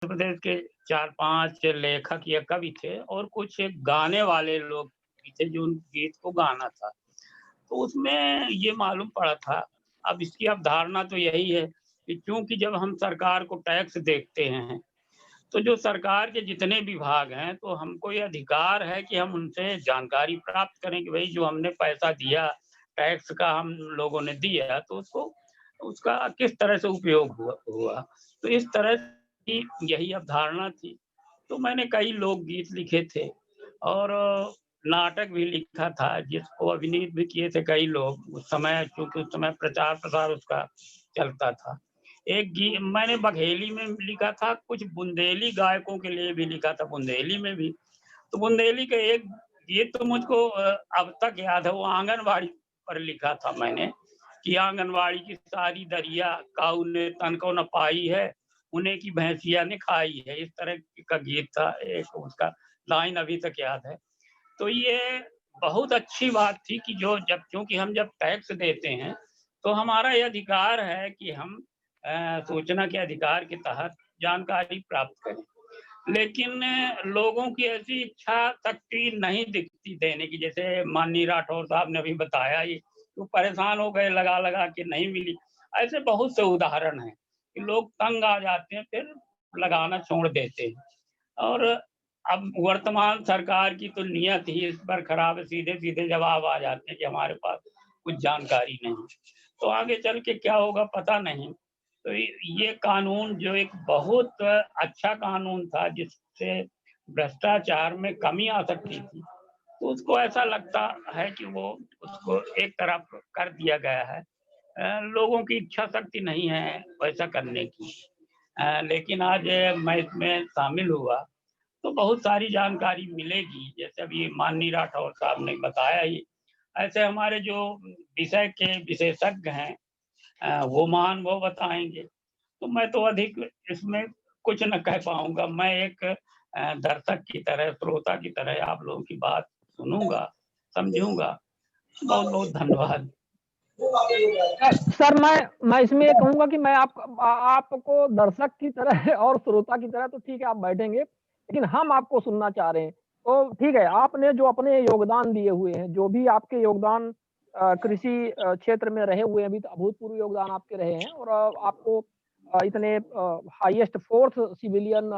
प्रदेश के 4-5 लेखक या कवि थे और कुछ गाने वाले लोग भी थे जो उन गीत को गाना था। तो उसमें ये मालूम पड़ा था, अब इसकी अवधारणा तो यही है कि क्योंकि जब हम सरकार को टैक्स देखते हैं, तो जो सरकार के जितने विभाग हैं, तो हमको ये अधिकार है कि हम उनसे जानकारी प्राप्त करें कि भई जो हमने पैसा दिया, टैक्स का हम लोगों ने दिया, तो उसको उसका किस तरह से उपयोग हुआ हुआ। तो इस तरह की यही अवधारणा थी। तो मैंने कई लोकगीत लिखे थे और नाटक भी लिखा था, जिसको अभिनीत भी किए थे कई लोग। उस समय चूँकि उस समय प्रचार-प्रसार उसका चलता था। एक गी मैंने बघेली में लिखा था, कुछ बुंदेली गायकों के लिए भी लिखा था, बुंदेली में भी। तो बुंदेली का एक गीत तो मुझको अब तक याद है, वो आंगनबाड़ी पर लिखा था मैंने कि आंगनबाड़ी की सारी दरिया काऊ ने तन को न पाई है, उन्हें की भैंसिया ने खाई है। इस तरह का गीत था, एक उसका लाइन अभी तक याद है। तो ये बहुत अच्छी बात थी कि जो जब क्योंकि हम जब टैक्स देते हैं, तो हमारा ये अधिकार है कि हम सूचना के अधिकार के तहत जानकारी प्राप्त करें। लेकिन लोगों की ऐसी इच्छा शक्ति नहीं दिखती देने की, जैसे माननीय राठौर साहब ने अभी बताया ही, वो परेशान हो गए लगा-लगा के नहीं मिली। ऐसे बहुत से उदाहरण हैं कि लोग तंग आ जाते हैं, फिर लगाना छोड़ देते हैं। और अब वर्तमान सरकार की तो नियत ही इस पर खराब है, सीधे-सीधे जवाब आ जाते हैं कि हमारे पास कुछ जानकारी नहीं। तो आगे चल के क्या होगा पता नहीं। तो ये कानून जो एक बहुत अच्छा कानून था जिससे भ्रष्टाचार में कमी आ सकती थी, तो उसको ऐसा लगता है कि वो उसको एक तरफ कर दिया गया है। लोगों की इच्छा शक्ति नहीं है वैसा करने की। लेकिन आज मैं इसमें शामिल हुआ तो बहुत सारी जानकारी मिलेगी, जैसे अभी माननीय राठौर साहब ने बताया ही। ऐसे हमारे जो विषय के विशेषज्ञ हैं वो महान वो बताएँगे। तो मैं तो अधिक इसमें कुछ न कह पाऊँगा। मैं एक दर्शक की तरह, श्रोता की तरह आप लोगों की बात सुनूँगा, समझूँगा। बहुत-बहुत धन्यवाद। सर मैं इसमें ये कहूँगा कि मैं आपको दर्शक की तरह और श्रोता की तरह तो ठीक है आप बैठेंगे, लेकिन हम आपको सुनना चाह रहे हैं। तो ठीक है, आपने जो अपने योगदान दिए हुए हैं, जो भी आपके योगदान कृषि क्षेत्र में रहे हुए हैं, अभी तो अभूतपूर्व योगदान आपके रहे हैं और आपको इतने हाईएस्ट 4th सिविलियन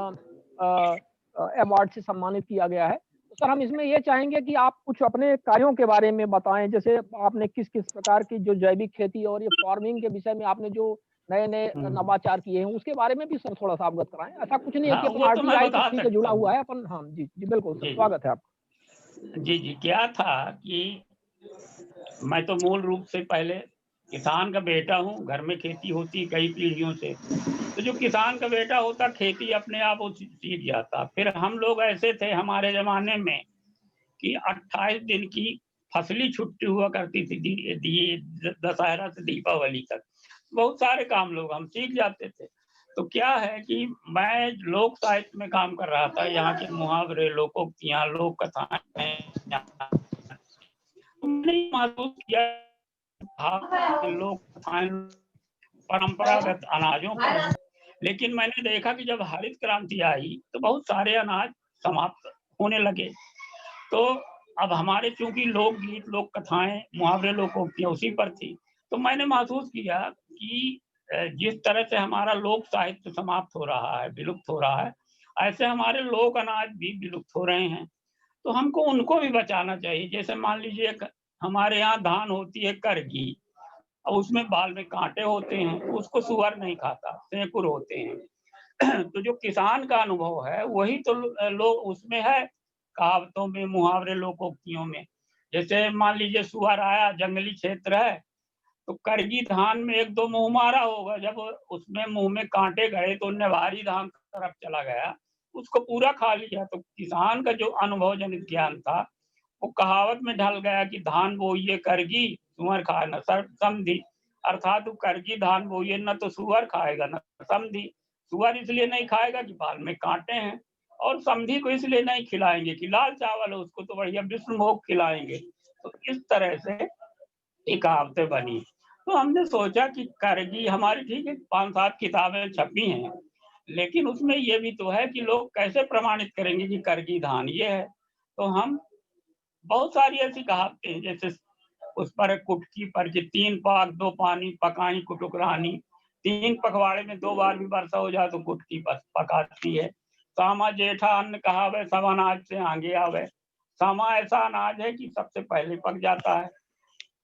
अवार्ड से सम्मानित किया गया है। तो सर हम इसमें ये चाहेंगे कि आप कुछ अपने कार्यों के बारे में बताएँ, जैसे आपने किस-किस प्रकार की जो जैविक खेती और ये फार्मिंग के विषय में आपने जो नए-नए हुँ। नवाचार किए हैं, उसके बारे में भी सर थोड़ा-सा अवगत कराएँ। ऐसा कुछ नहीं है हाँ, कि अपन वो तो मैं आरटीआई तो बता ठीक है सकता जुड़ा हुआ हूँ। है अपन हाँ, जी, जी बिल्कुल सर, जी, जी। स्वागत है आपका। जी, जी। क्या था कि मैं तो मूल रूप से पहले किसान का बेटा हूँ, घर में खेती होती कई पीढ़ियों से। तो जो किसान का बेटा होता खेती अपने आप वो सीख जाता। फिर हम लोग ऐसे थे हमारे ज़माने में कि 28 दिन की फसली छुट्टी हुआ करती थी दी दी दशहरा से दीपावली तक। बहुत सारे काम लोग हम सीख जाते थे। तो क्या है कि मैं लोक साहित्य में काम कर रहा था, यहाँ के मुहावरे, लोकोक्तियाँ, लोक कथाएँ मैंने महसूस किया लोक कथाएँ परंपरागत अनाजों पर हैं। लेकिन मैंने देखा कि जब हरित क्रांति आई, तो बहुत सारे अनाज समाप्त होने लगे। तो अब हमारे चूँकि लोकगीत, लोक कथाएँ, मुहावरे, लोकोक्तियाँ उसी पर थी। तो मैंने महसूस किया कि जिस तरह से हमारा लोक साहित्य समाप्त हो रहा है, विलुप्त हो रहा है, ऐसे हमारे लोक अनाज भी विलुप्त हो रहे हैं। तो हमको उनको भी बचाना चाहिए। जैसे मान लीजिए एक हमारे यहाँ धान होती है करगी और उसमें बाल में काँटे होते हैं, तो उसको सूअर नहीं खाता, सैंकुर होते हैं। तो जो किसान का अनुभव है वही तो लोग उसमें है, कहावतों में, मुहावरे, लोकोक्तियों में। जैसे मान लीजिए सुअर आया, जंगली क्षेत्र है, तो करगी धान में 1-2 मुँह मारा होगा, जब उसमें मुँह में काँटे गए तो नेवारी धान की तरफ चला गया, उसको पूरा खा लिया। तो किसान का जो अनुभव जनित ज्ञान था, वो कहावत में ढल गया कि धान बोइए करगी, सुअर खाए न समधी। अर्थात वो करगी धान बोइए न तो सुअर खाएगा न समधी। सुअर इसलिए नहीं खाएगा कि बाल में काँटे हैं और समधी को इसलिए नहीं खिलाएँगे कि लाल चावल है, उसको तो बढ़िया विष्णुभोग खिलाएँगे। तो इस तरह से ये कहावतें बनी। तो हमने सोचा कि करगी हमारी ठीक है 5-7 किताबें छपी हैं, लेकिन उसमें ये भी तो है कि लोग कैसे प्रमाणित करेंगे कि करगी धान ये है। तो हम बहुत सारी ऐसी कहावतें हैं, जैसे उस पर कुटकी पर कि 3 पाक 2 पानी पकाई कुटुक रानी, 3 पखवाड़े में 2 बार भी वर्षा हो जाए तो कुटकी पकाती है। सामा जेठा अन्न कहावै सब अनाज से आगे आवे। सामा ऐसा अनाज है कि सबसे पहले पक जाता है।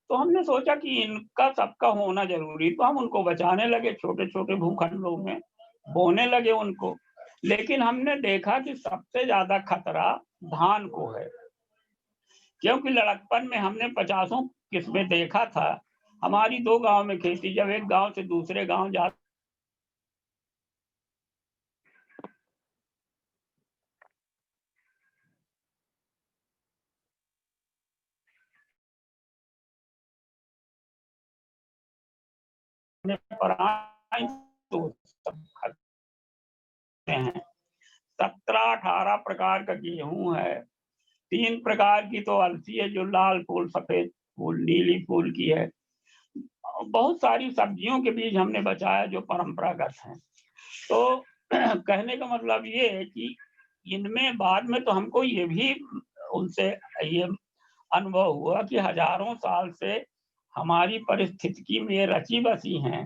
तो हमने सोचा कि इनका सबका होना ज़रूरी, तो हम उनको बचाने लगे छोटे-छोटे भूखंडों में, बोने लगे उनको। लेकिन हमने देखा कि सबसे ज़्यादा खतरा धान को है, क्योंकि लड़कपन में हमने पचासों किस्में देखा था। हमारी 2 गाँव में खेती, जब एक गाँव से दूसरे गाँव जाने पर आए तो सब खरीदते हैं। 17-18 प्रकार का गेहूँ है, 3 प्रकार की तो अलसी है जो लाल फूल, सफ़ेद फूल, नीली फूल की है। बहुत सारी सब्जियों के बीज हमने बचाया जो परंपरागत हैं। तो कहने का मतलब ये है कि इनमें बाद में तो हमको ये भी उनसे ये अनुभव हुआ कि हज़ारों साल से हमारी पारिस्थितिकी में ये रची-बसी हैं,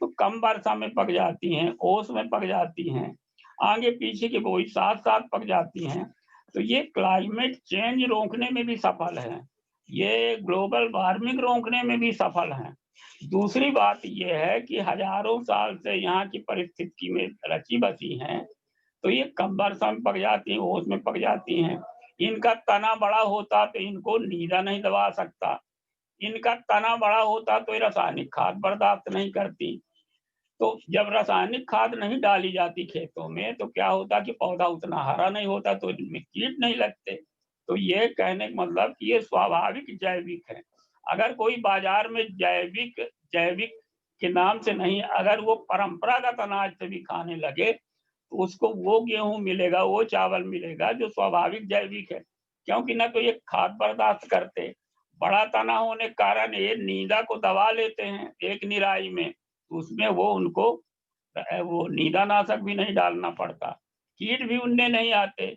तो कम वर्षा में पक जाती हैं, ओस में पक जाती हैं, आगे-पीछे की बोई साथ-साथ पक जाती हैं। तो ये क्लाइमेट चेंज रोकने में भी सफल हैं, ये ग्लोबल वार्मिंग रोकने में भी सफल हैं। दूसरी बात ये है कि हज़ारों साल से यहाँ की पारिस्थितिकी में रची-बसी हैं, तो ये कम वर्षा में पक जाती हैं, ओस में पक जाती हैं। इनका तना बड़ा होता तो इनको नीदा नहीं दबा सकता। इनका तना बड़ा होता तो ये रासायनिक खाद बर्दाश्त नहीं करती। तो जब रासायनिक खाद नहीं डाली जाती खेतों में तो क्या होता कि पौधा उतना हरा नहीं होता, तो इनमें कीट नहीं लगते। तो ये कहने का मतलब कि ये स्वाभाविक जैविक है। अगर कोई बाज़ार में जैविक जैविक के नाम से नहीं, अगर वो परंपरागत अनाज से भी खाने लगे, तो उसको वो गेहूँ मिलेगा, वो चावल मिलेगा जो स्वाभाविक जैविक है। क्योंकि ना तो ये खाद बर्दाश्त करते, बड़ा तना होने के कारण ये नीदा को दबा लेते हैं एक निराई में, उसमें वो उनको वो नीदानाशक भी नहीं डालना पड़ता, कीट भी उनमें नहीं आते।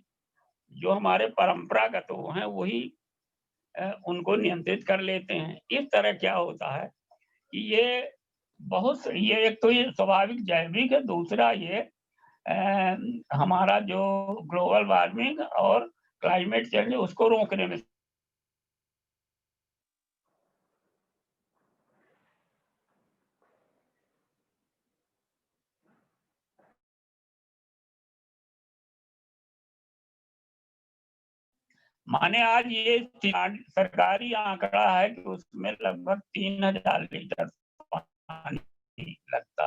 जो हमारे परंपरागत वो हैं वही उनको नियंत्रित कर लेते हैं। इस तरह क्या होता है कि ये एक तो ये स्वाभाविक जैविक है, दूसरा ये हमारा जो ग्लोबल वार्मिंग और क्लाइमेट चेंज है उसको रोकने में माने आज ये सरकारी आंकड़ा है कि उसमें लगभग 3000 लीटर पानी लगता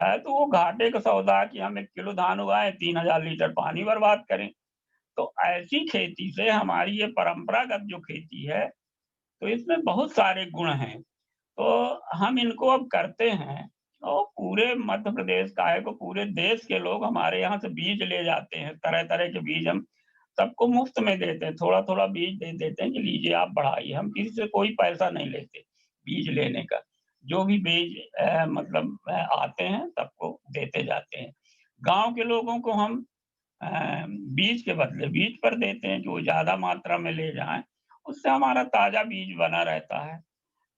है। तो वो घाटे का सौदा है कि हम 1 किलो धान उगाएँ, 3000 लीटर पानी बर्बाद करें। तो ऐसी खेती से हमारी ये परंपरागत जो खेती है, तो इसमें बहुत सारे गुण हैं। तो हम इनको अब करते हैं और पूरे मध्य प्रदेश काहे को पूरे देश के लोग हमारे यहाँ से बीज ले जाते हैं, तरह-तरह के बीज हम सबको मुफ्त में देते हैं, थोड़ा-थोड़ा बीज दे देते हैं कि लीजिए आप बढ़ाइए, हम किसी से कोई पैसा नहीं लेते बीज लेने का। जो भी बीज मतलब आते हैं सबको देते जाते हैं। गाँव के लोगों को हम अ, बीज के बदले बीज पर देते हैं कि वो ज़्यादा मात्रा में ले जाएँ, उससे हमारा ताज़ा बीज बना रहता है।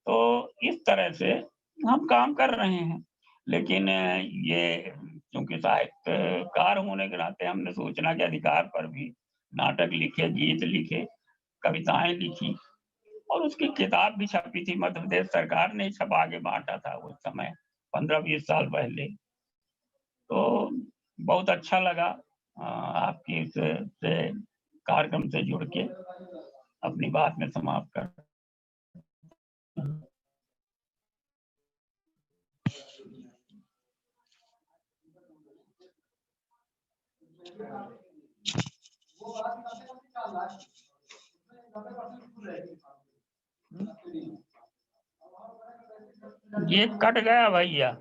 तो इस तरह से हम काम कर रहे हैं। लेकिन ये चूँकि साहित्यकार होने के नाते हमने सूचना के अधिकार पर भी नाटक लिखे, गीत लिखे, कविताएँ लिखी और उसकी किताब भी छपी थी। मध्य प्रदेश सरकार ने छपा के बाँटा था उस समय 15-20 साल पहले। तो बहुत अच्छा लगा आपकी इस से कार्यक्रम से जुड़ के अपनी बात में समाप्त कर ये कट गया भैया।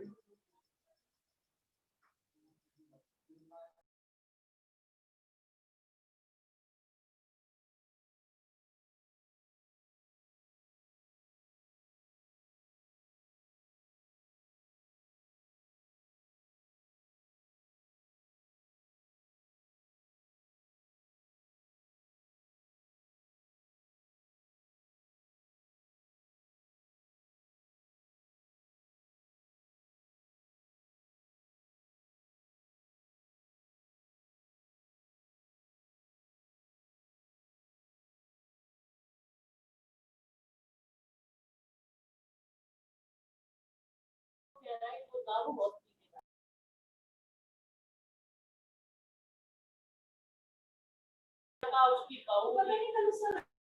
उसकी